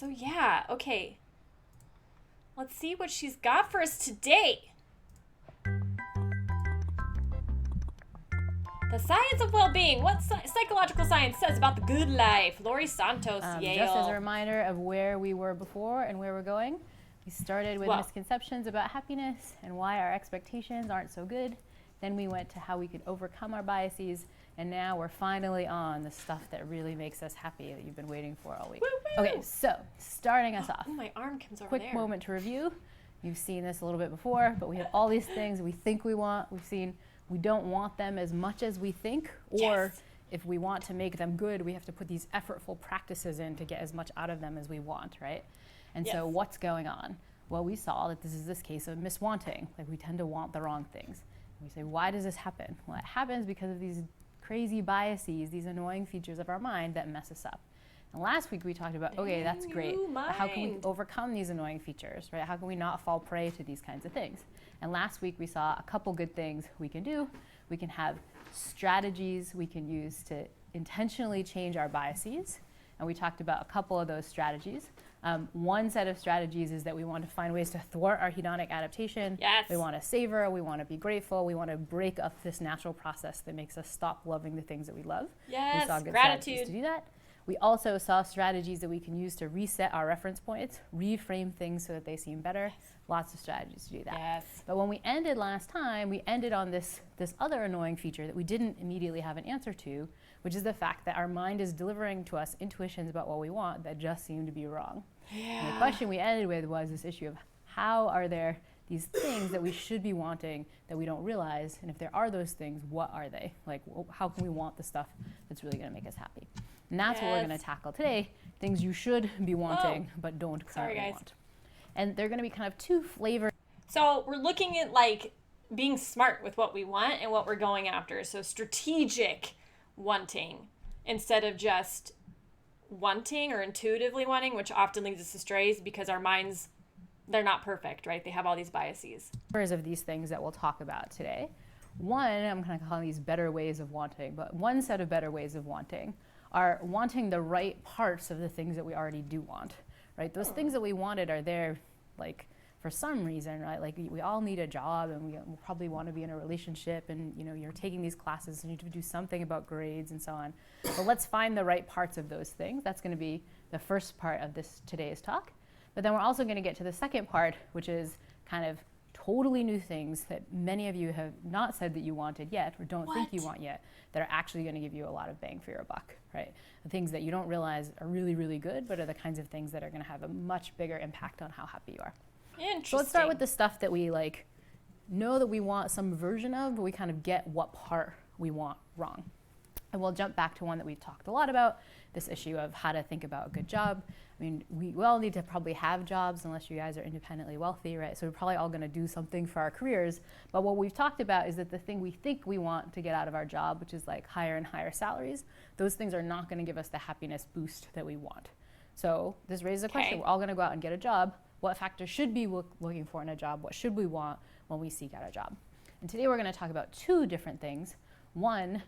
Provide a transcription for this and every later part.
So yeah, okay. Let's see what she's got for us today. The science of well-being. What psychological science says about the good life. Laurie Santos, Yale. Just as a reminder of where we were before and where we're going, we started with misconceptions about happiness and why our expectations aren't so good. Then we went to how we could overcome our biases, and now we're finally on the stuff that really makes us happy that you've been waiting for all week. Woo-woo. Okay, so starting us off. Oh, my arm comes over quick there. Quick moment to review. You've seen this a little bit before, but we have all these things we think we want. We've seen we don't want them as much as we think, or if we want to make them good, we have to put these effortful practices in to get as much out of them as we want, right? And so what's going on? Well, we saw that this is this case of miswanting. Like, we tend to want the wrong things. And we say, why does this happen? Well, it happens because of these crazy biases, these annoying features of our mind that mess us up. And last week we talked about, okay, that's great, but how can we overcome these annoying features, right? How can we not fall prey to these kinds of things? And last week we saw a couple good things we can do. We can have strategies we can use to intentionally change our biases. And we talked about a couple of those strategies. One set of strategies is that we want to find ways to thwart our hedonic adaptation. Yes. We want to savor, we want to be grateful, we want to break up this natural process that makes us stop loving the things that we love. Yes, we saw good gratitude. strategies to do that. We also saw strategies that we can use to reset our reference points, reframe things so that they seem better. Lots of strategies to do that. Yes. But when we ended last time, we ended on this other annoying feature that we didn't immediately have an answer to, which is the fact that our mind is delivering to us intuitions about what we want that just seem to be wrong. Yeah. And the question we ended with was this issue of how are there these things that we should be wanting that we don't realize, and if there are those things, what are they? Like, how can we want the stuff that's really going to make us happy? And that's what we're going to tackle today, things you should be wanting but don't currently want. And they're going to be kind of two flavors. So we're looking at like being smart with what we want and what we're going after. So strategic wanting instead of just wanting or intuitively wanting, which often leads us astray because our minds, they're not perfect, right? They have all these biases. Of these things that we'll talk about today. One, I'm kind of calling these better ways of wanting, but one set of better ways of wanting are wanting the right parts of the things that we already do want, right? Those things that we wanted are there, like, for some reason, right? Like, we all need a job, and we probably want to be in a relationship, and, you know, you're taking these classes, and you need to do something about grades and so on. But let's find the right parts of those things. That's going to be the first part of today's talk. But then we're also going to get to the second part, which is kind of totally new things that many of you have not said that you wanted yet or don't think you want yet that are actually going to give you a lot of bang for your buck, right? The things that you don't realize are really, really good, but are the kinds of things that are going to have a much bigger impact on how happy you are. Interesting. So let's start with the stuff that we know that we want some version of, but we kind of get what part we want wrong. And we'll jump back to one that we've talked a lot about, this issue of how to think about a good job. I mean, we all need to probably have jobs unless you guys are independently wealthy, right? So we're probably all going to do something for our careers. But what we've talked about is that the thing we think we want to get out of our job, which is like higher and higher salaries, those things are not going to give us the happiness boost that we want. So this raises a question. We're all going to go out and get a job. What factors should be looking for in a job? What should we want when we seek out a job? And today we're going to talk about two different things. One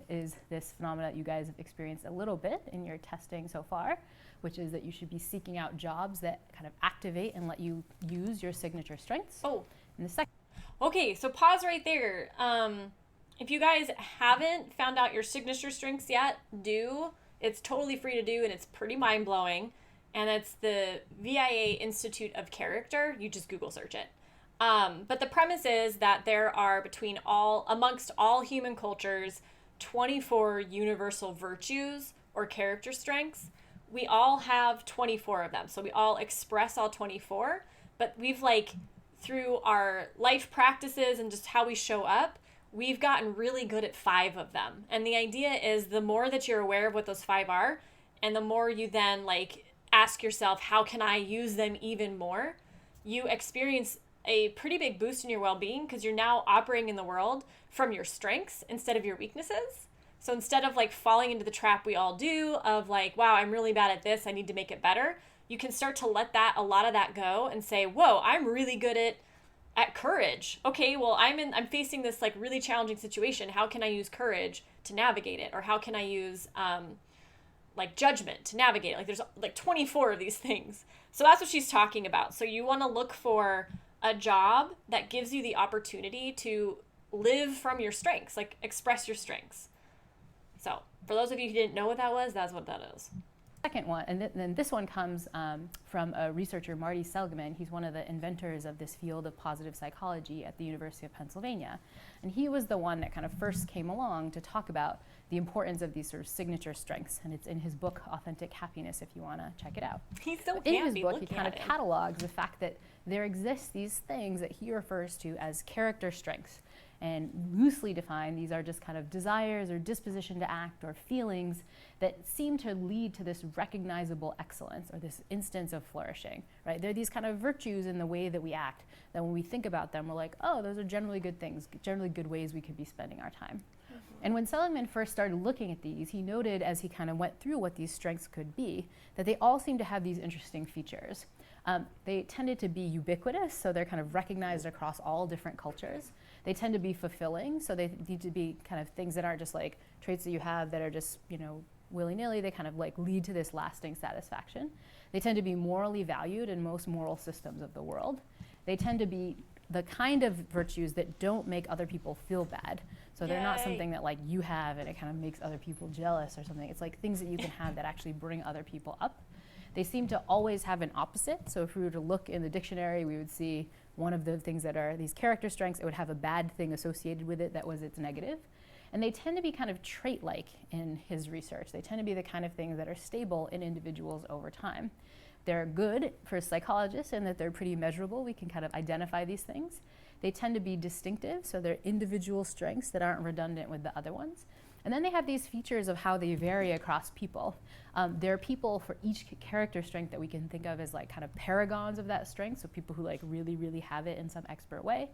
is this phenomenon that you guys have experienced a little bit in your testing so far, which is that you should be seeking out jobs that kind of activate and let you use your signature strengths. Oh. And the second. Okay, so pause right there. If you guys haven't found out your signature strengths yet, do. It's totally free to do, and it's pretty mind-blowing. And it's the VIA Institute of Character. You just Google search it. But the premise is that there are amongst all human cultures, 24 universal virtues or character strengths. We all have 24 of them. So we all express all 24, but we've through our life practices and just how we show up, we've gotten really good at 5 of them. And the idea is the more that you're aware of what those 5 are, and the more you then ask yourself, how can I use them even more? You experience a pretty big boost in your well-being because you're now operating in the world from your strengths instead of your weaknesses. So instead of falling into the trap we all do of wow, I'm really bad at this, I need to make it better, you can start to let a lot of that go and say, whoa, I'm really good at courage. Okay, well, I'm facing this really challenging situation. How can I use courage to navigate it? Or how can I use like judgment to navigate. Like there's like 24 of these things. So that's what she's talking about. So you want to look for a job that gives you the opportunity to live from your strengths, like express your strengths. So for those of you who didn't know what that was, that's what that is. Second one, and then this one comes from a researcher, Marty Seligman. He's one of the inventors of this field of positive psychology at the University of Pennsylvania. And he was the one that kind of first came along to talk about the importance of these sort of signature strengths. And it's in his book, Authentic Happiness, if you want to check it out. He's so In his happy book, he looking kind at of it. catalogs the fact that there exist these things that he refers to as character strengths. And loosely defined, these are just kind of desires or disposition to act or feelings that seem to lead to this recognizable excellence or this instance of flourishing, right? They're these kind of virtues in the way that we act that when we think about them, we're like, oh, those are generally good things, generally good ways we could be spending our time. And when Seligman first started looking at these, he noted as he kind of went through what these strengths could be, that they all seem to have these interesting features. They tended to be ubiquitous, so they're kind of recognized across all different cultures. They tend to be fulfilling, so they need to be kind of things that aren't just like traits that you have that are just, willy-nilly. They kind of like lead to this lasting satisfaction. They tend to be morally valued in most moral systems of the world. They tend to be the kind of virtues that don't make other people feel bad. So they're not something that like you have and it kind of makes other people jealous or something. It's like things that you can have that actually bring other people up. They seem to always have an opposite. So if we were to look in the dictionary, we would see one of the things that are these character strengths, it would have a bad thing associated with it that was its negative. And they tend to be kind of trait-like in his research. They tend to be the kind of things that are stable in individuals over time. They're good for psychologists in that they're pretty measurable. We can kind of identify these things. They tend to be distinctive, so they're individual strengths that aren't redundant with the other ones. And then they have these features of how they vary across people. There are people for each character strength that we can think of as like kind of paragons of that strength, so people who like really, really have it in some expert way.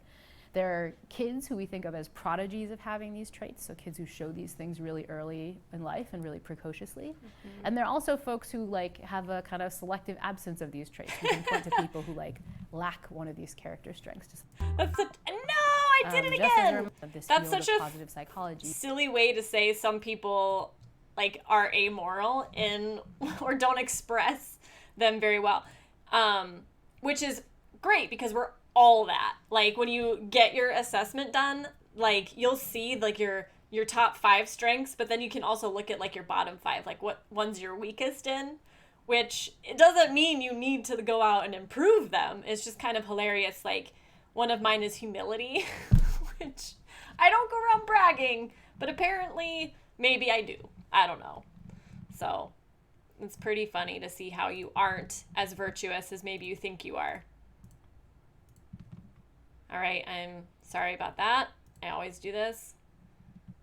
There are kids who we think of as prodigies of having these traits, so kids who show these things really early in life and really precociously. And there are also folks who like have a kind of selective absence of these traits. We can point to people who like lack one of these character strengths. That's such, no, I did it again. That's such a positive psychology. Silly way to say some people like are amoral in or don't express them very well, which is great because we're all that. Like when you get your assessment done, like you'll see like your top 5 strengths, but then you can also look at like your bottom 5, like what one's you're weakest in, which it doesn't mean you need to go out and improve them. It's just kind of hilarious. Like one of mine is humility, which I don't go around bragging, but apparently maybe I do. I don't know. So it's pretty funny to see how you aren't as virtuous as maybe you think you are. All right, I'm sorry about that. I always do this.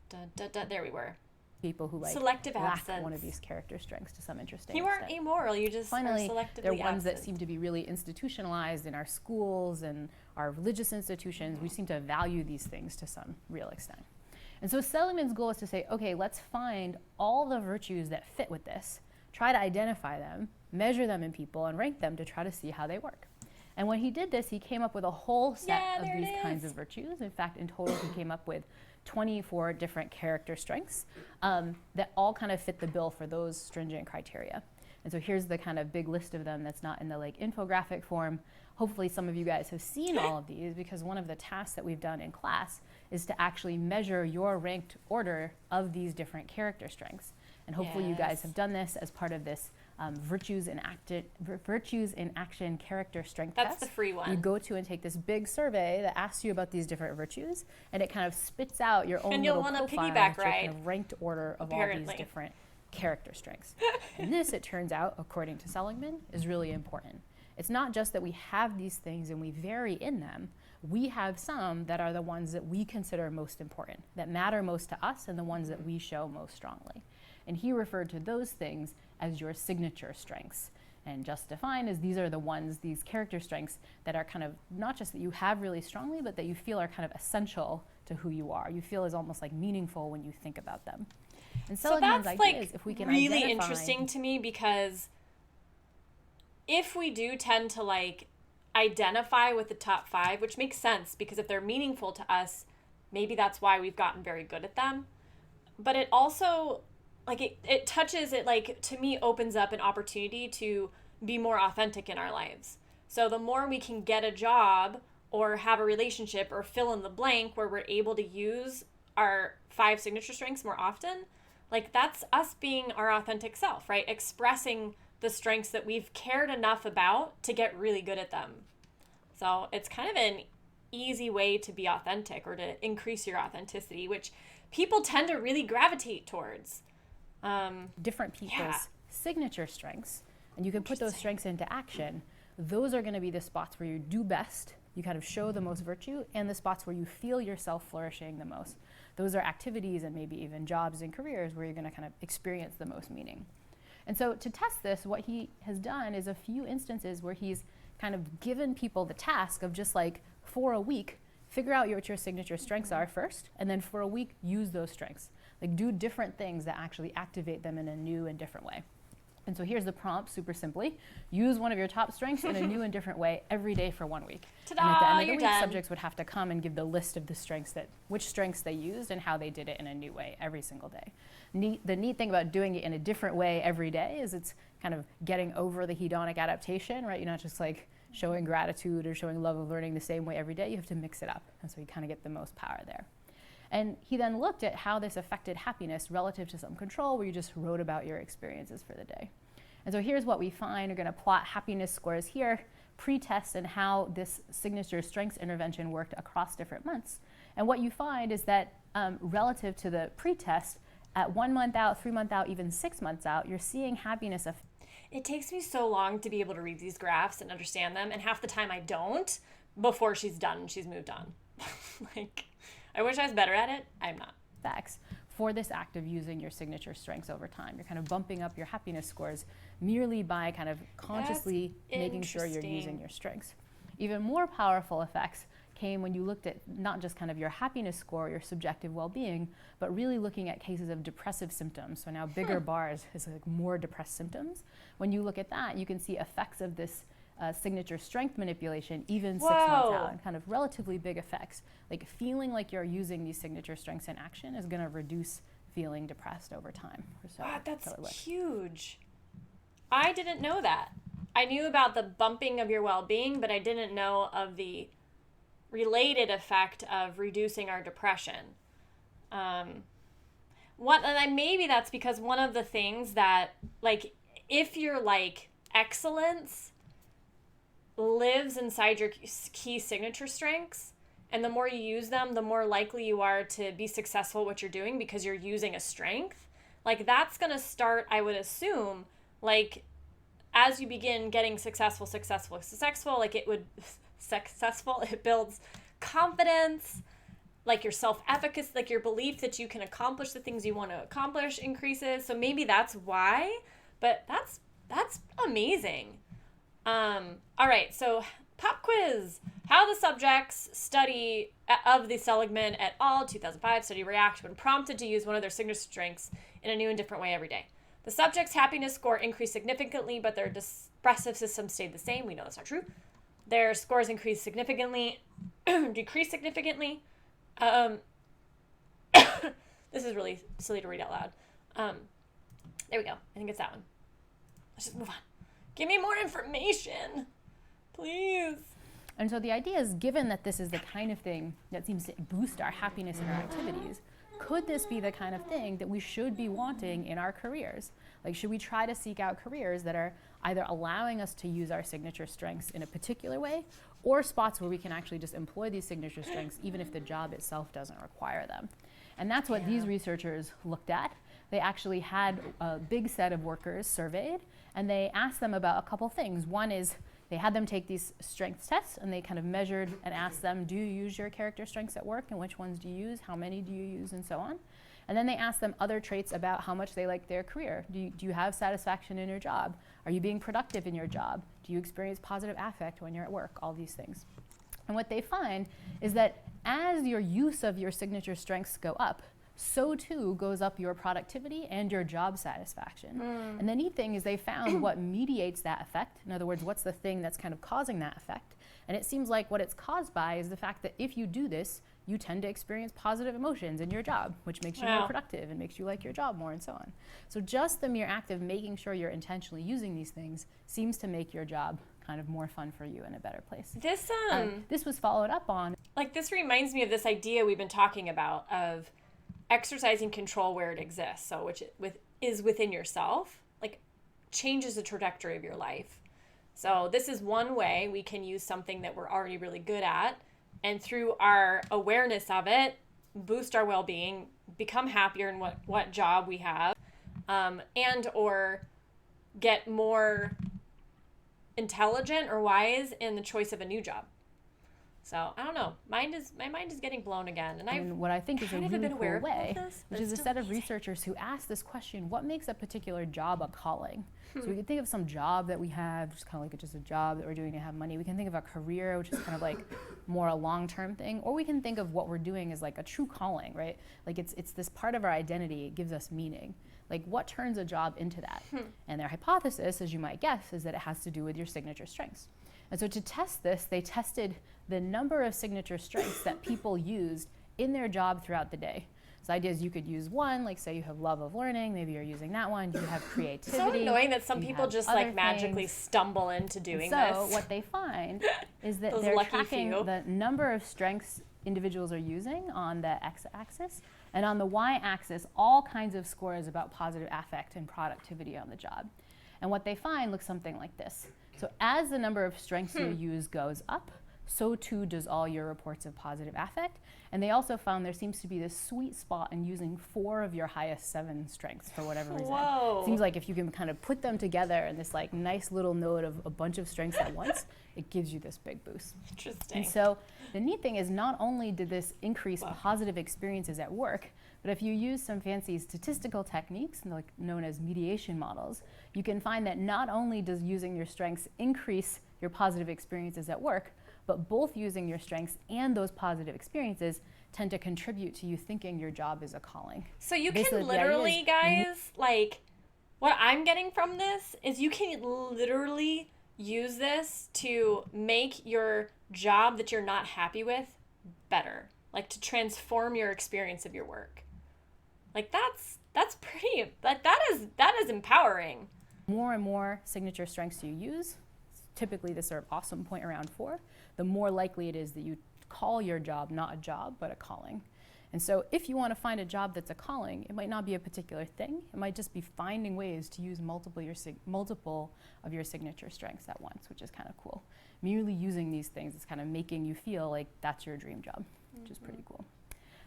There we were. People who like selective lack absence. One of these character strengths to some interesting You aren't extent. amoral. You just Finally, are selectively they're ones absent. that seem to be really institutionalized in our schools and our religious institutions. We seem to value these things to some real extent. And so Seligman's goal is to say, okay, let's find all the virtues that fit with this, try to identify them, measure them in people, and rank them to try to see how they work. And when he did this, he came up with a whole set of these kinds of virtues. In fact, in total, he came up with 24 different character strengths that all kind of fit the bill for those stringent criteria. And so here's the kind of big list of them that's not in the like infographic form. Hopefully some of you guys have seen all of these because one of the tasks that we've done in class is to actually measure your ranked order of these different character strengths. And hopefully you guys have done this as part of this Virtues in Action Character Strength Test. That's the free one. You go to and take this big survey that asks you about these different virtues, and it kind of spits out your own and you'll little want a profile piggyback with your ride. kind of ranked order of all these different character strengths. And this, it turns out, according to Seligman, is really important. It's not just that we have these things and we vary in them. We have some that are the ones that we consider most important, that matter most to us, and the ones that we show most strongly. And he referred to those things as your signature strengths. And just defined as these are the ones, these character strengths that are kind of not just that you have really strongly, but that you feel are kind of essential to who you are. You feel is almost like meaningful when you think about them. And so Seligman's that's idea like is if we can really interesting to me because if we do tend to like identify with the top 5, which makes sense because if they're meaningful to us, maybe that's why we've gotten very good at them. But it also like it touches it, like, to me, opens up an opportunity to be more authentic in our lives. So the more we can get a job or have a relationship or fill in the blank where we're able to use our 5 signature strengths more often, like, that's us being our authentic self, right? Expressing the strengths that we've cared enough about to get really good at them. So it's kind of an easy way to be authentic or to increase your authenticity, which people tend to really gravitate towards. Different people's Yeah. signature strengths, and you can put those strengths into action. Those are going to be the spots where you do best, you kind of show the most virtue, and the spots where you feel yourself flourishing the most. Those are activities and maybe even jobs and careers where you're going to kind of experience the most meaning. And so to test this, what he has done is a few instances where he's kind of given people the task of just like, for a week, figure out what your signature strengths are first, and then for a week, use those strengths. Like, do different things that actually activate them in a new and different way. And so here's the prompt, super simply. Use one of your top strengths in a new and different way every day for 1 week. Ta-da, and at the end of the you're week, done. subjects would have to come and give the list of the strengths which strengths they used and how they did it in a new way every single day. The neat thing about doing it in a different way every day is it's kind of getting over the hedonic adaptation, right? You're not just like showing gratitude or showing love of learning the same way every day. You have to mix it up. And so you kind of get the most power there. And he then looked at how this affected happiness relative to some control, where you just wrote about your experiences for the day. And so here's what we find. We're going to plot happiness scores here, pre-test, and how this signature strengths intervention worked across different months. And what you find is that relative to the pre-test, at 1 month out, 3 months out, even 6 months out, you're seeing happiness. It takes me so long to be able to read these graphs and understand them, and half the time I don't before she's done and she's moved on. Like, I wish I was better at it. I'm not. Effects for this act of using your signature strengths over time. You're kind of bumping up your happiness scores merely by kind of consciously making sure you're using your strengths. Even more powerful effects came when you looked at not just kind of your happiness score, your subjective well-being, but really looking at cases of depressive symptoms. So now bigger bars is like more depressed symptoms. When you look at that, you can see effects of this signature strength manipulation even 6 months out, and kind of relatively big effects. Like, feeling like you're using these signature strengths in action is going to reduce feeling depressed over time. Wow, that's huge. I didn't know that. I knew about the bumping of your well-being, but I didn't know of the related effect of reducing our depression. Maybe that's because one of the things that, like, if you're like excellence lives inside your key signature strengths, and the more you use them, the more likely you are to be successful at what you're doing because you're using a strength. Like, that's going to start, I would assume, like, as you begin getting successful, like, it builds confidence, like your self-efficacy, like your belief that you can accomplish the things you want to accomplish increases. So maybe that's why, but that's amazing. All right, so pop quiz. How the subjects study of the Seligman et al. 2005 study react when prompted to use one of their signature strengths in a new and different way every day. The subject's happiness score increased significantly, but their depressive system stayed the same. We know that's not true. Their scores increased significantly, decreased significantly. This is really silly to read out loud. There we go. I think it's that one. Let's just move on. Give me more information, please. And so the idea is, given that this is the kind of thing that seems to boost our happiness in our activities, could this be the kind of thing that we should be wanting in our careers? Like, should we try to seek out careers that are either allowing us to use our signature strengths in a particular way, or spots where we can actually just employ these signature strengths even if the job itself doesn't require them? And that's what these researchers looked at. They actually had a big set of workers surveyed, and they asked them about a couple things. One is they had them take these strengths tests, and they kind of measured and asked them, do you use your character strengths at work, and which ones do you use, how many do you use, and so on. And then they asked them other traits about how much they like their career. Do you have satisfaction in your job? Are you being productive in your job? Do you experience positive affect when you're at work? All these things. And what they find is that as your use of your signature strengths go up, so too goes up your productivity and your job satisfaction. And the neat thing is they found what mediates that effect. In other words, what's the thing that's kind of causing that effect? And it seems like what it's caused by is the fact that if you do this, you tend to experience positive emotions in your job, which makes you more productive and makes you like your job more, and so on. So just the mere act of making sure you're intentionally using these things seems to make your job kind of more fun for you and a better place. This was followed up on. Like, this reminds me of this idea we've been talking about of exercising control where it exists. So which is within yourself, like changes the trajectory of your life. So this is one way we can use something that we're already really good at, and through our awareness of it, boost our well-being, become happier in what job we have, and or get more intelligent or wise in the choice of a new job. So I don't know. My mind is getting blown again, and what I think is a really cool way, this, which is a set of researchers who asked this question: what makes a particular job a calling? So we can think of some job that we have, just kind of like just a job that we're doing to have money. We can think of a career, which is kind of like more a long-term thing, or we can think of what we're doing as like a true calling, right? Like it's this part of our identity. It gives us meaning. Like, what turns a job into that? And their hypothesis, as you might guess, is that it has to do with your signature strengths. And so to test this, they tested the number of signature strengths that people used in their job throughout the day. So the idea is you could use one, like say you have love of learning, maybe you're using that one, you have creativity. So annoying that some people just like magically stumble into doing this. So what they find is that they're tracking the number of strengths individuals are using on the x-axis, and on the y-axis, all kinds of scores about positive affect and productivity on the job. And what they find looks something like this. So as the number of strengths you use goes up, so too does all your reports of positive affect. And they also found there seems to be this sweet spot in using 4 of your highest 7 strengths for whatever reason. Whoa. It seems like if you can kind of put them together in this like nice little node of a bunch of strengths at once, it gives you this big boost. Interesting. And so the neat thing is not only did this increase positive experiences at work, but if you use some fancy statistical techniques, like known as mediation models, you can find that not only does using your strengths increase your positive experiences at work, but both using your strengths and those positive experiences tend to contribute to you thinking your job is a calling. So you can literally, guys, like, what I'm getting from this is you can literally use this to make your job that you're not happy with better, like to transform your experience of your work. Like that's pretty, like that is empowering. More and more signature strengths you use, typically this sort of awesome point around 4, the more likely it is that you call your job not a job, but a calling. And so if you want to find a job that's a calling, it might not be a particular thing. It might just be finding ways to use multiple of your signature strengths at once, which is kind of cool. Merely using these things is kind of making you feel like that's your dream job, which is pretty cool.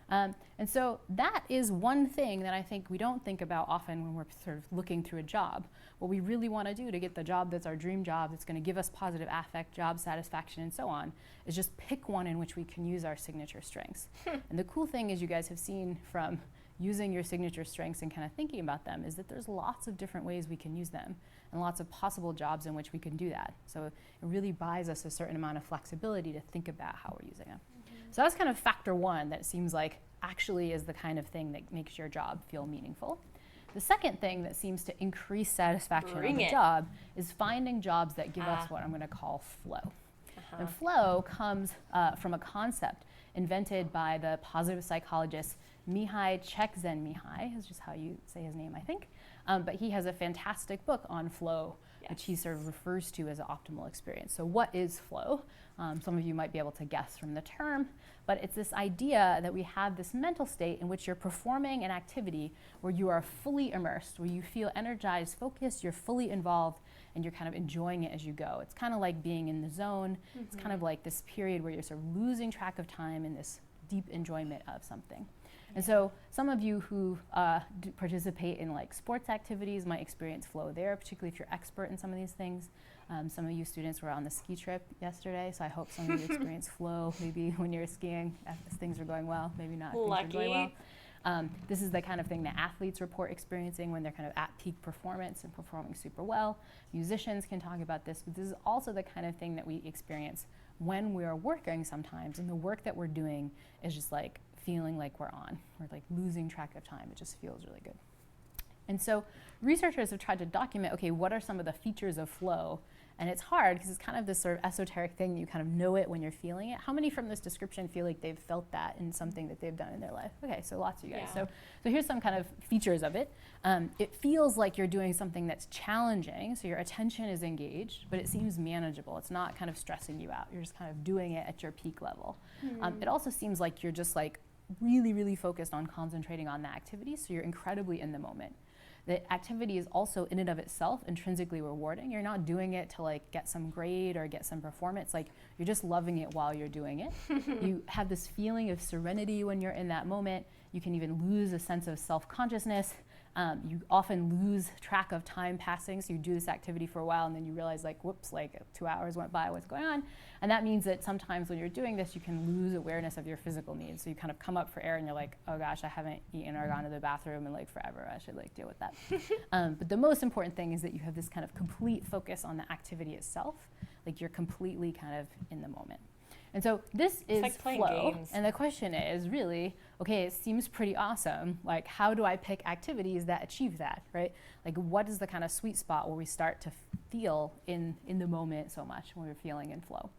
And so that is one thing that I think we don't think about often when we're sort of looking through a job. What we really want to do to get the job that's our dream job, that's going to give us positive affect, job satisfaction, and so on, is just pick one in which we can use our signature strengths. And the cool thing is you guys have seen from using your signature strengths and kind of thinking about them is that there's lots of different ways we can use them and lots of possible jobs in which we can do that. So it really buys us a certain amount of flexibility to think about how we're using them. So that's kind of factor 1 that seems like actually is the kind of thing that makes your job feel meaningful. The second thing that seems to increase satisfaction on the job is finding jobs that give us what I'm going to call flow. And flow comes from a concept invented by the positive psychologist Mihai Csikszentmihalyi, is just how you say his name, I think. But he has a fantastic book on flow, which he sort of refers to as an optimal experience. So what is flow? Some of you might be able to guess from the term, but it's this idea that we have this mental state in which you're performing an activity where you are fully immersed, where you feel energized, focused, you're fully involved, and you're kind of enjoying it as you go. It's kind of like being in the zone. It's kind of like this period where you're sort of losing track of time in this deep enjoyment of something. And so some of you who participate in like sports activities might experience flow there, particularly if you're expert in some of these things. Some of you students were on the ski trip yesterday, so I hope some of you experience flow maybe when you're skiing as things are going well, maybe not if things are going well. This is the kind of thing that athletes report experiencing when they're kind of at peak performance and performing super well. Musicians can talk about this, but this is also the kind of thing that we experience when we are working sometimes, and the work that we're doing is just like feeling like we're on. We're like losing track of time. It just feels really good. And so researchers have tried to document, okay, what are some of the features of flow? And it's hard because it's kind of this sort of esoteric thing. You kind of know it when you're feeling it. How many from this description feel like they've felt that in something that they've done in their life? Okay, so lots of you guys. Yeah. So here's some kind of features of it. It feels like you're doing something that's challenging, so your attention is engaged, but it seems manageable. It's not kind of stressing you out. You're just kind of doing it at your peak level. It also seems like you're just like really, really focused on concentrating on that activity, so you're incredibly in the moment. The activity is also in and of itself intrinsically rewarding. You're not doing it to like get some grade or get some performance. Like you're just loving it while you're doing it. You have this feeling of serenity when you're in that moment. You can even lose a sense of self-consciousness. You often lose track of time passing. So you do this activity for a while and then you realize like, whoops, like 2 hours went by, what's going on? And that means that sometimes when you're doing this, you can lose awareness of your physical needs. So you kind of come up for air and you're like, oh gosh, I haven't eaten or gone to the bathroom in like forever. I should like deal with that. But the most important thing is that you have this kind of complete focus on the activity itself. Like you're completely kind of in the moment. And so this is like playing flow. games. And the question is really, okay, it seems pretty awesome. Like how do I pick activities that achieve that, right? Like what is the kind of sweet spot where we start to feel in the moment so much when we're feeling in flow?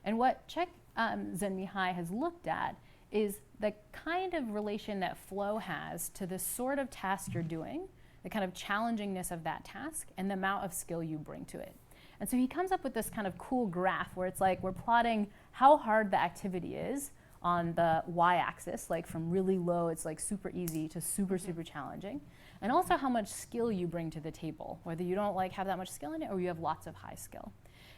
And what Csikszentmihalyi has looked at is the kind of relation that flow has to the sort of task you're doing, the kind of challengingness of that task, and the amount of skill you bring to it. And so he comes up with this kind of cool graph where it's like we're plotting how hard the activity is on the y-axis, like from really low, it's like super easy to super, super challenging. And also how much skill you bring to the table, whether you don't like have that much skill in it or you have lots of high skill.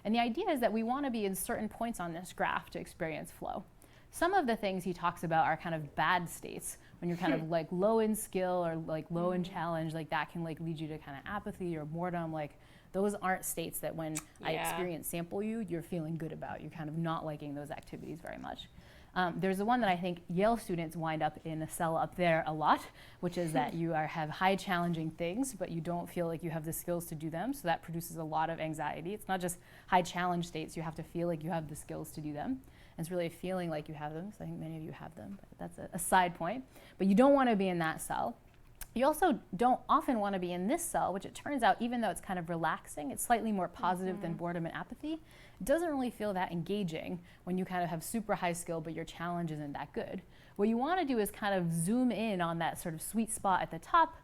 And the idea is that we want to be in certain points on this graph to experience flow. Some of the things he talks about are kind of bad states, when you're kind of like low in skill or like low in challenge, like that can like lead you to kind of apathy or boredom. Like those aren't states that when I experience sample you're feeling good about. You're kind of not liking those activities very much. There's the one that I think Yale students wind up in a cell up there a lot, which is that you have high challenging things, but you don't feel like you have the skills to do them. So that produces a lot of anxiety. It's not just high challenge states. You have to feel like you have the skills to do them. And it's really feeling like you have them. So I think many of you have them, but that's a side point. But you don't want to be in that cell. You also don't often want to be in this cell, which it turns out, even though it's kind of relaxing, it's slightly more positive than boredom and apathy. It doesn't really feel that engaging when you kind of have super high skill, but your challenge isn't that good. What you want to do is kind of zoom in on that sort of sweet spot at the top.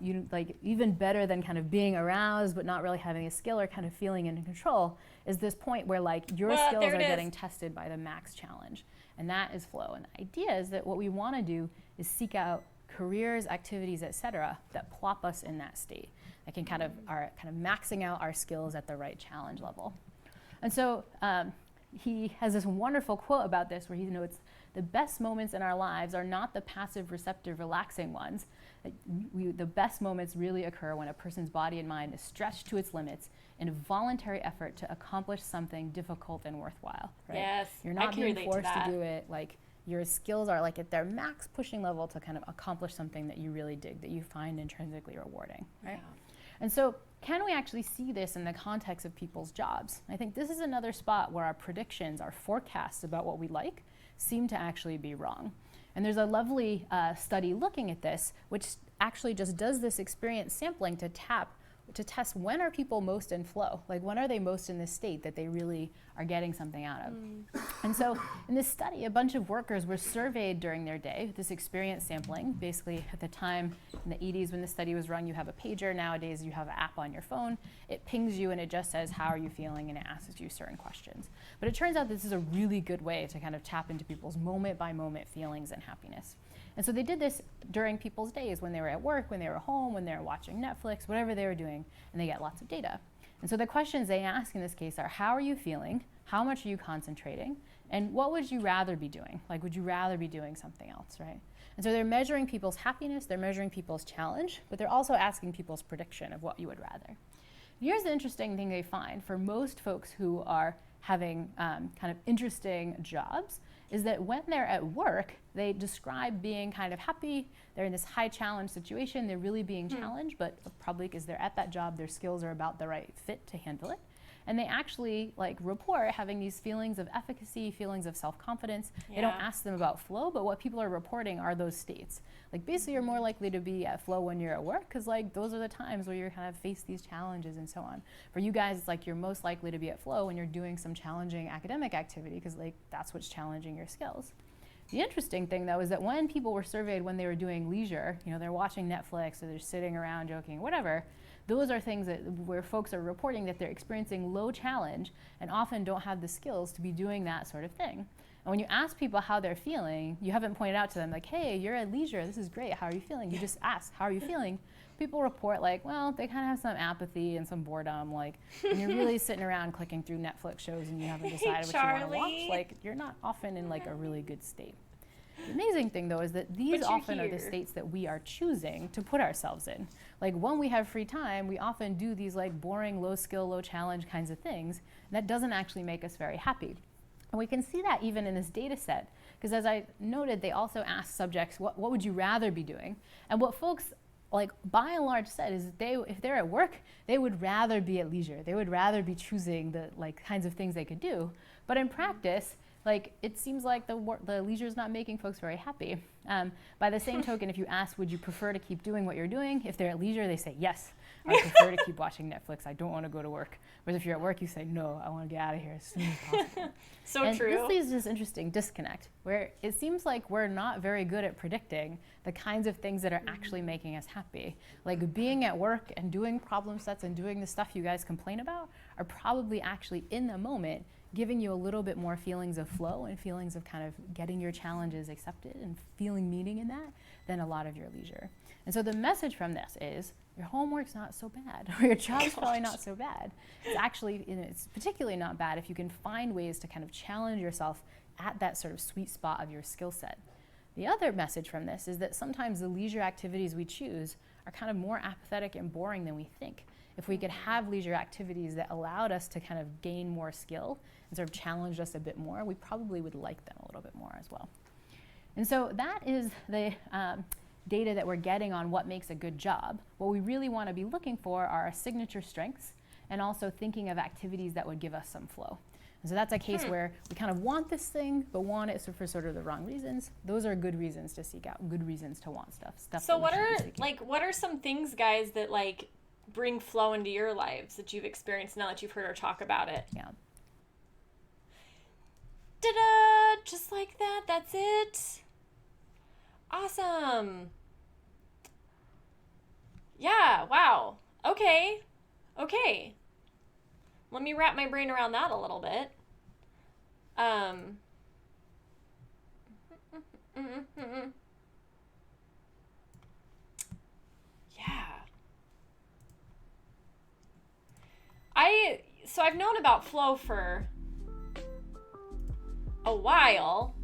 You like even better than kind of being aroused, but not really having a skill or kind of feeling in control is this point where like your skills are getting tested by the max challenge. And that is flow. And the idea is that what we want to do is seek out careers, activities, etc., that plop us in that state, that can kind of are kind of maxing out our skills at the right challenge level. And so he has this wonderful quote about this where he notes the best moments in our lives are not the passive, receptive, relaxing ones. The best moments really occur when a person's body and mind is stretched to its limits in a voluntary effort to accomplish something difficult and worthwhile. Right? Yes, you're not being forced to do it. Like your skills are like at their max pushing level to kind of accomplish something that you really dig, that you find intrinsically rewarding. Right? Yeah. And so can we actually see this in the context of people's jobs? I think this is another spot where our predictions, our forecasts about what we like seem to actually be wrong. And there's a lovely study looking at this, which actually just does this experience sampling to test when are people most in flow? Like when are they most in this state that they really are getting something out of? And so in this study, a bunch of workers were surveyed during their day, this experience sampling. Basically at the time in the 80s when the study was run, you have a pager. Nowadays you have an app on your phone. It pings you and it just says, how are you feeling? And it asks you certain questions. But it turns out this is a really good way to kind of tap into people's moment by moment feelings and happiness. And so they did this during people's days when they were at work, when they were home, when they were watching Netflix, whatever they were doing, and they get lots of data. And so the questions they ask in this case are, how are you feeling? How much are you concentrating? And what would you rather be doing? Like, would you rather be doing something else, right? And so they're measuring people's happiness, they're measuring people's challenge, but they're also asking people's prediction of what you would rather. Here's the interesting thing they find for most folks who are having kind of interesting jobs, is that when they're at work, they describe being kind of happy. They're in this high challenge situation. They're really being challenged, but probably because they're at that job, their skills are about the right fit to handle it. and they actually like report having these feelings of efficacy, feelings of self-confidence. They don't ask them about flow, but what people are reporting are those states. Like basically you're more likely to be at flow when you're at work, because like those are the times where you're kind of face these challenges and so on. For you guys, it's like you're most likely to be at flow when you're doing some challenging academic activity, because like that's what's challenging your skills. The interesting thing, though, is that when people were surveyed when they were doing leisure, you know, they're watching Netflix or they're sitting around joking, whatever, those are things that where folks are reporting that they're experiencing low challenge and often don't have the skills to be doing that sort of thing. And when you ask people how they're feeling, you haven't pointed out to them like, hey, you're at leisure, this is great, how are you feeling? You just ask, how are you feeling? People report like, well, they kind of have some apathy and some boredom, like when you're really sitting around clicking through Netflix shows and you haven't decided what you want to watch, like you're not often in like a really good state. The amazing thing, though, is that these often are the states that we are choosing to put ourselves in. Like when we have free time, we often do these like boring, low skill, low challenge kinds of things, and that doesn't actually make us very happy. And we can see that even in this data set, because as I noted, they also asked subjects, what would you rather be doing? And what folks like by and large said is that if they're at work, they would rather be at leisure. They would rather be choosing the like kinds of things they could do. But in practice, like it seems like the leisure is not making folks very happy. By the same token, if you ask, would you prefer to keep doing what you're doing? If they're at leisure, they say, yes, I prefer to keep watching Netflix. I don't want to go to work. Whereas if you're at work, you say, no, I want to get out of here as soon as possible. So true. This leads to this interesting disconnect where it seems like we're not very good at predicting the kinds of things that are actually making us happy. Like being at work and doing problem sets and doing the stuff you guys complain about are probably actually in the moment giving you a little bit more feelings of flow and feelings of kind of getting your challenges accepted and feeling meaning in that than a lot of your leisure. And so the message from this is your homework's not so bad, or your job's probably not so bad. It's actually, it's particularly not bad if you can find ways to kind of challenge yourself at that sort of sweet spot of your skill set. The other message from this is that sometimes the leisure activities we choose are kind of more apathetic and boring than we think. If we could have leisure activities that allowed us to kind of gain more skill and sort of challenged us a bit more, we probably would like them a little bit more as well. And so that is the data that we're getting on what makes a good job. What we really want to be looking for are our signature strengths and also thinking of activities that would give us some flow. And so that's a case where we kind of want this thing, but want it for sort of the wrong reasons. Those are good reasons to seek out, good reasons to want stuff. So what are some things, guys, that like bring flow into your lives that you've experienced now that you've heard her talk about it? Yeah. Ta-da! Just like that. That's it. Awesome. Yeah. Wow. Okay. Let me wrap my brain around that a little bit. Yeah. So I've known about flow for a while,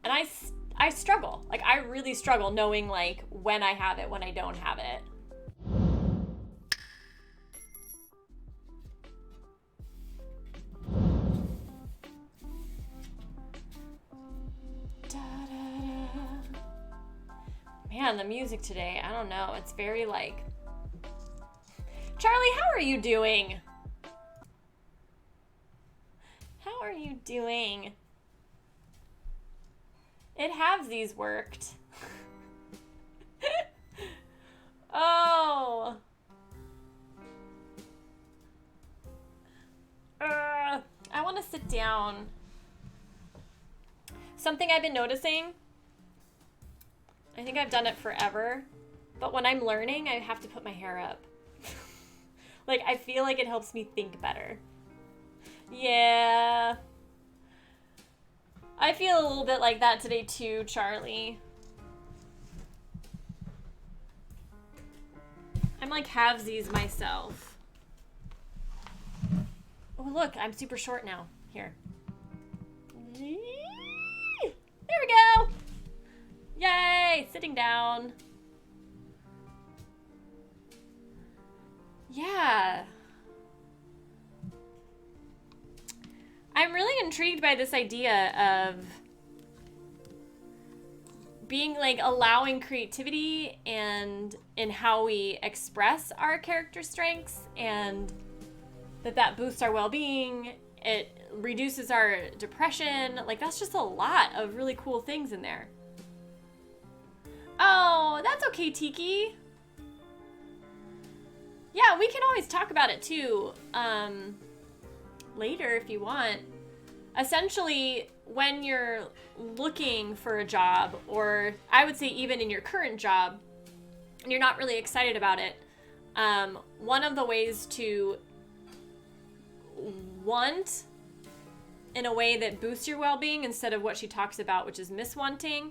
and I struggle. Like I really struggle knowing like when I have it, when I don't have it. Man, the music today, I don't know. It's very like, Charlie, how are you doing? How are you doing? It halvesies worked. Oh. I want to sit down. Something I've been noticing, I think I've done it forever, but when I'm learning, I have to put my hair up. Like, I feel like it helps me think better. Yeah. I feel a little bit like that today too, Charlie. I'm like halvesies myself. Oh, look, I'm super short now. Here. There we go. Yay, sitting down. Yeah. I'm really intrigued by this idea of being like allowing creativity and in how we express our character strengths and that boosts our well-being. It reduces our depression. Like, that's just a lot of really cool things in there. Oh, that's okay, Tiki. Yeah, we can always talk about it too, later if you want. Essentially, when you're looking for a job, or I would say even in your current job, and you're not really excited about it, one of the ways to want in a way that boosts your well-being instead of what she talks about, which is miswanting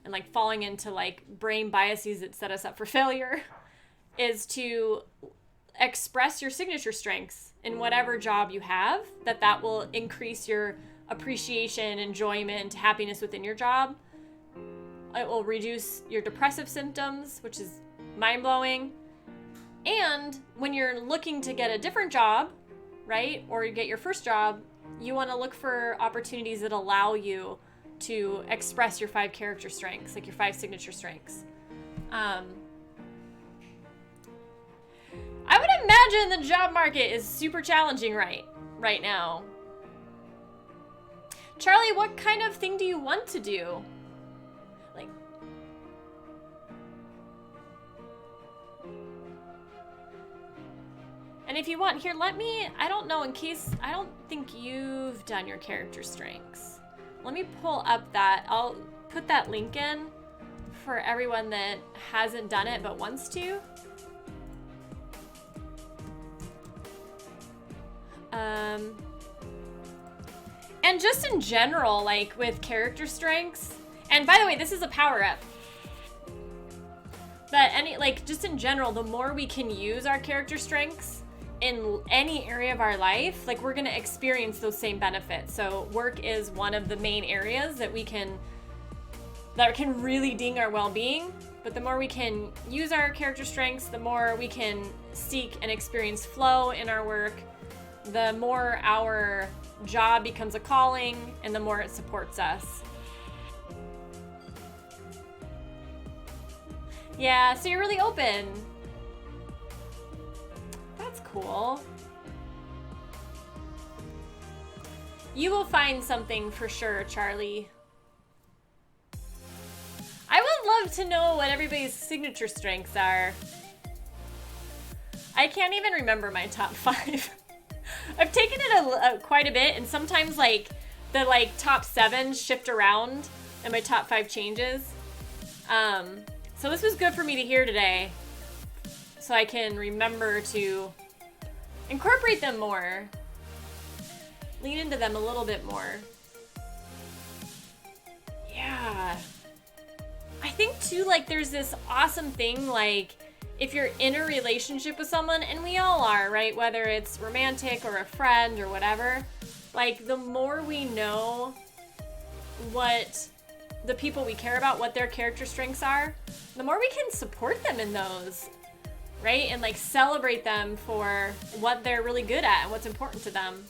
and like falling into like brain biases that set us up for failure, is to express your signature strengths in whatever job you have, that will increase your appreciation, enjoyment, happiness within your job. It will reduce your depressive symptoms, which is mind-blowing. And when you're looking to get a different job, right, or you get your first job, you want to look for opportunities that allow you to express your 5 character strengths, like your 5 signature strengths. I would imagine the job market is super challenging right now. Charlie, what kind of thing do you want to do? Like, and if you want, here, let me, I don't know, in case, I don't think you've done your character strengths. Let me pull up that, I'll put that link in for everyone that hasn't done it but wants to. And just in general, like with character strengths, and by the way, this is a power up. But just in general, the more we can use our character strengths in any area of our life, like we're gonna experience those same benefits. So work is one of the main areas that can really ding our well-being. But the more we can use our character strengths, the more we can seek and experience flow in our work, the more our job becomes a calling, and the more it supports us. Yeah, so you're really open. That's cool. You will find something for sure, Charlie. I would love to know what everybody's signature strengths are. I can't even remember my top 5. I've taken it quite a bit, and sometimes like the top 7 shift around and my top 5 changes. So this was good for me to hear today, so I can remember to incorporate them more, lean into them a little bit more. Yeah. I think too, like, there's this awesome thing, like, if you're in a relationship with someone, and we all are, right? Whether it's romantic or a friend or whatever, like, the more we know what the people we care about, what their character strengths are, the more we can support them in those, right? And like celebrate them for what they're really good at and what's important to them.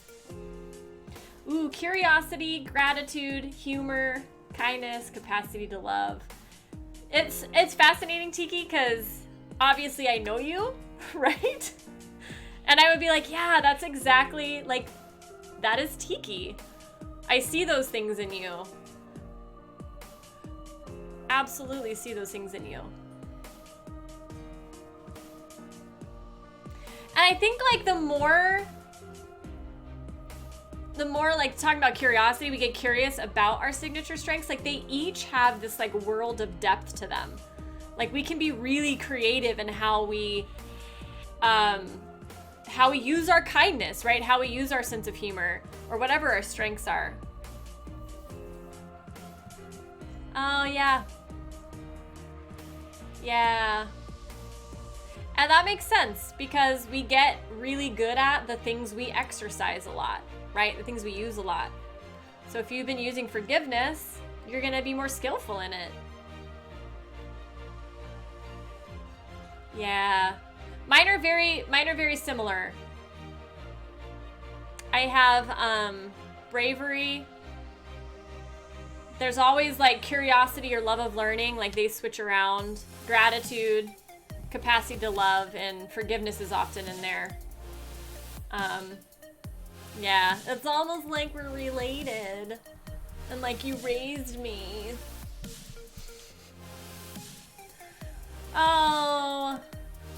Ooh, curiosity, gratitude, humor, kindness, capacity to love. It's fascinating, Tiki, because obviously I know you, right? And I would be like, yeah, that's exactly, like, that is Tiki. I see those things in you. Absolutely see those things in you. And I think, like, the more like talking about curiosity, we get curious about our signature strengths, like they each have this like world of depth to them. Like we can be really creative in how we use our kindness, right? How we use our sense of humor, or whatever our strengths are. Oh yeah. Yeah. And that makes sense because we get really good at the things we exercise a lot, right? The things we use a lot. So if you've been using forgiveness, you're going to be more skillful in it. Yeah. Mine are very similar. I have bravery. There's always like curiosity or love of learning, like they switch around. Gratitude, capacity to love, and forgiveness is often in there. Yeah, it's almost like we're related. And like you raised me. Oh,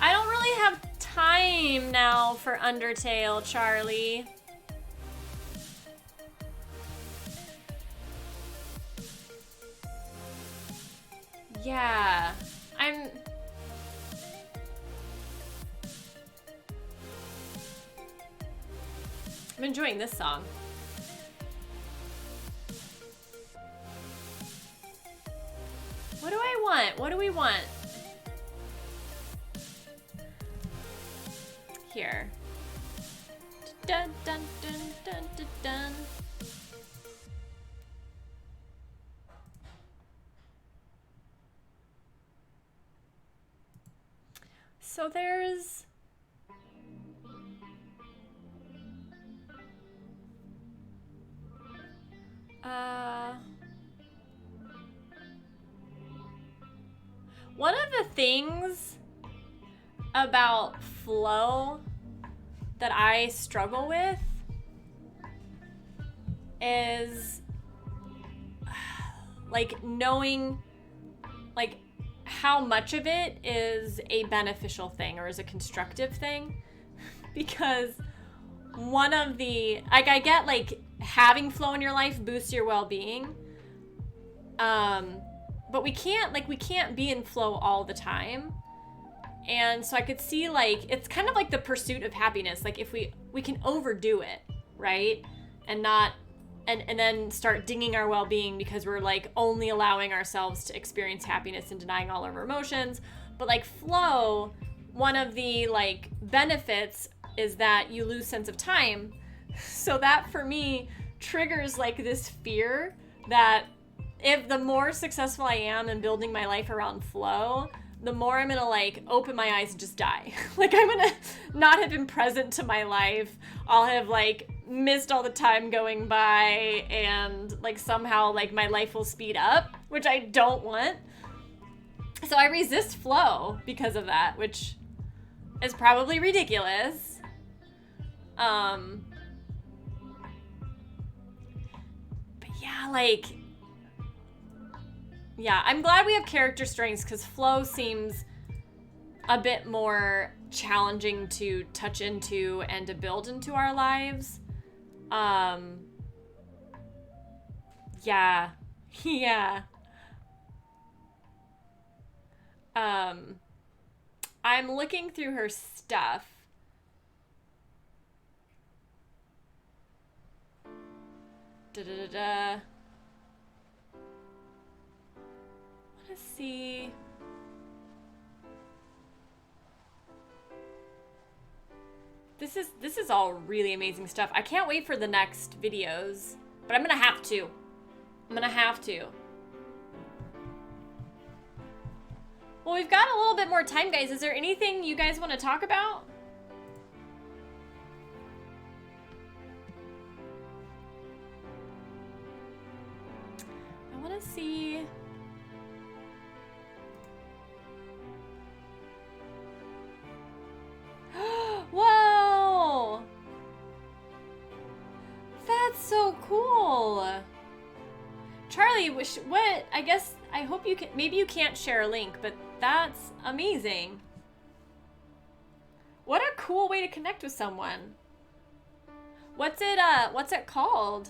I don't really have time now for Undertale, Charlie. Yeah, I'm enjoying this song. What do I want? What do we want? Here. Dun dun dun dun dun dun. So there's one of the things about flow that I struggle with is like knowing like how much of it is a beneficial thing or is a constructive thing. Because one of the, like, I get like having flow in your life boosts your well-being, but we can't be in flow all the time. And so I could see like it's kind of like the pursuit of happiness. Like if we can overdo it, right? And not and then start dinging our well-being because we're like only allowing ourselves to experience happiness and denying all of our emotions. But like flow, one of the like benefits is that you lose sense of time. So that for me triggers like this fear that if the more successful I am in building my life around flow, the more I'm gonna like open my eyes and just die. Like I'm gonna not have been present to my life. I'll have like missed all the time going by and like somehow like my life will speed up, which I don't want. So I resist flow because of that, which is probably ridiculous. But yeah, like, yeah, I'm glad we have character strengths because flow seems a bit more challenging to touch into and to build into our lives. Yeah. Yeah. I'm looking through her stuff. Da-da-da-da. Let's see. This is all really amazing stuff. I can't wait for the next videos, but I'm gonna have to. Well, we've got a little bit more time, guys. Is there anything you guys want to talk about? I want to see. Whoa! That's so cool. Charlie, what? I guess, I hope you can, maybe you can't share a link, but that's amazing. What a cool way to connect with someone. What's it called?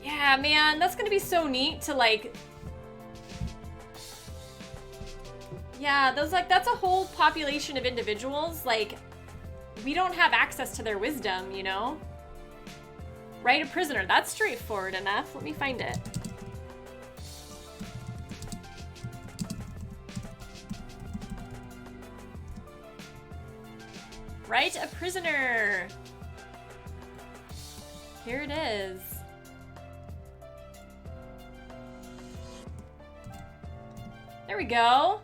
Yeah, man, that's gonna be so neat to like, yeah, that's a whole population of individuals. Like, we don't have access to their wisdom, you know? Write a prisoner, that's straightforward enough. Let me find it. Write a prisoner. Here it is. There we go.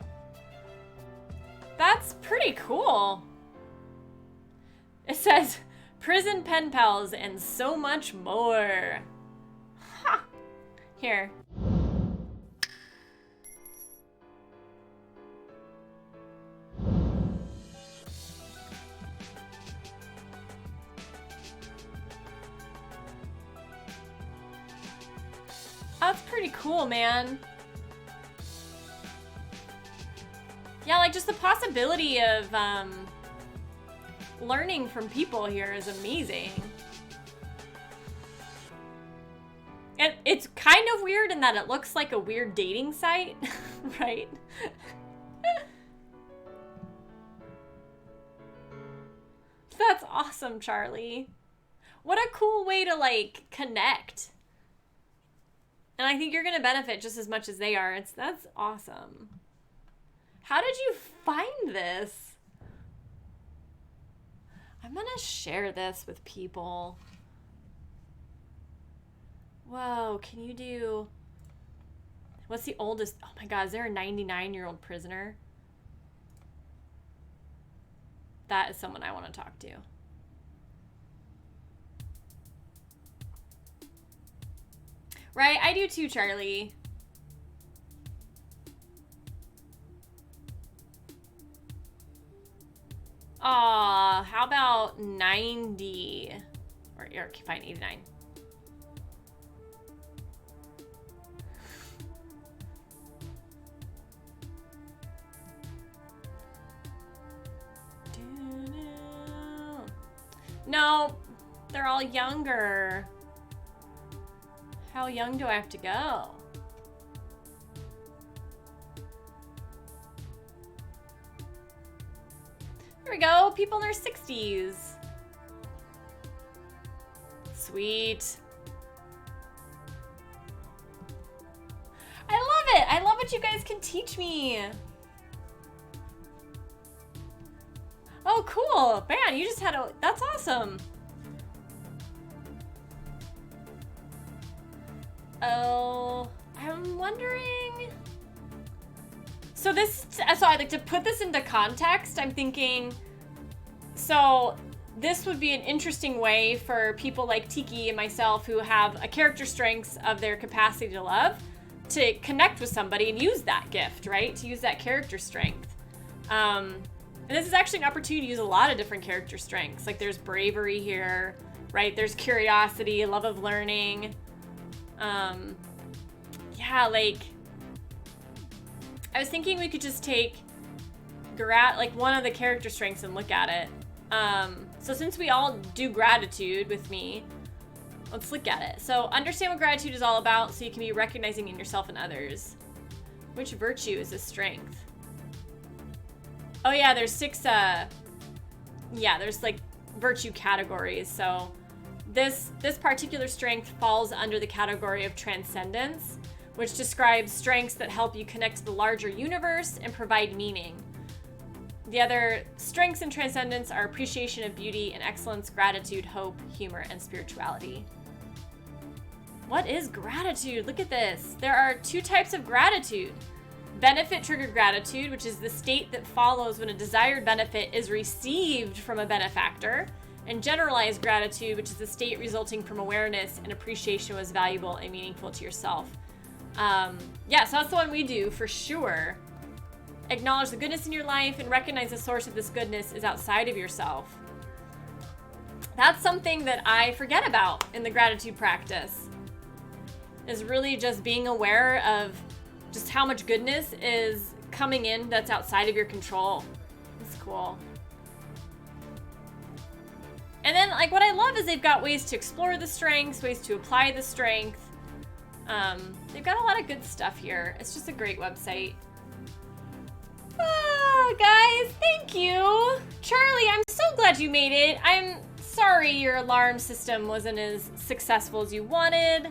That's pretty cool. It says, prison pen pals and so much more. Ha! Here. pretty cool, man. Yeah, like just the possibility of learning from people here is amazing. It's kind of weird in that it looks like a weird dating site, right? That's awesome, Charlie. What a cool way to, like, connect. And I think you're going to benefit just as much as they are. That's awesome. How did you find this? I'm going to share this with people. Whoa, can you do... What's the oldest... Oh my god, is there a 99-year-old prisoner? That is someone I want to talk to. Right, I do too, Charlie. Aw, how about 90? Or fine, 89. No, they're all younger. How young do I have to go? There we go, people in their 60s. Sweet. I love it. I love what you guys can teach me. Oh, cool. Man, you just had a... That's awesome. Oh, I'm wondering... So I'd like to put this into context. I'm thinking, so this would be an interesting way for people like Tiki and myself who have a character strengths of their capacity to love to connect with somebody and use that gift, right? To use that character strength. And this is actually an opportunity to use a lot of different character strengths. Like there's bravery here, right? There's curiosity, love of learning. Yeah, like I was thinking we could just take like one of the character strengths and look at it. So since we all do gratitude with me, let's look at it. So understand what gratitude is all about so you can be recognizing in yourself and others. Which virtue is a strength? Oh yeah, there's 6, there's like virtue categories. So this particular strength falls under the category of transcendence, which describes strengths that help you connect to the larger universe and provide meaning. The other strengths in transcendence are appreciation of beauty and excellence, gratitude, hope, humor, and spirituality. What is gratitude? Look at this. There are 2 types of gratitude. Benefit-triggered gratitude, which is the state that follows when a desired benefit is received from a benefactor, and generalized gratitude, which is the state resulting from awareness and appreciation was valuable and meaningful to yourself. So that's the one we do for sure. Acknowledge the goodness in your life and recognize the source of this goodness is outside of yourself. That's something that I forget about in the gratitude practice, is really just being aware of just how much goodness is coming in that's outside of your control. It's cool. And then, like, what I love is they've got ways to explore the strengths, ways to apply the strength. They've got a lot of good stuff here. It's just a great website. Guys, thank you. Charlie, I'm so glad you made it. I'm sorry your alarm system wasn't as successful as you wanted.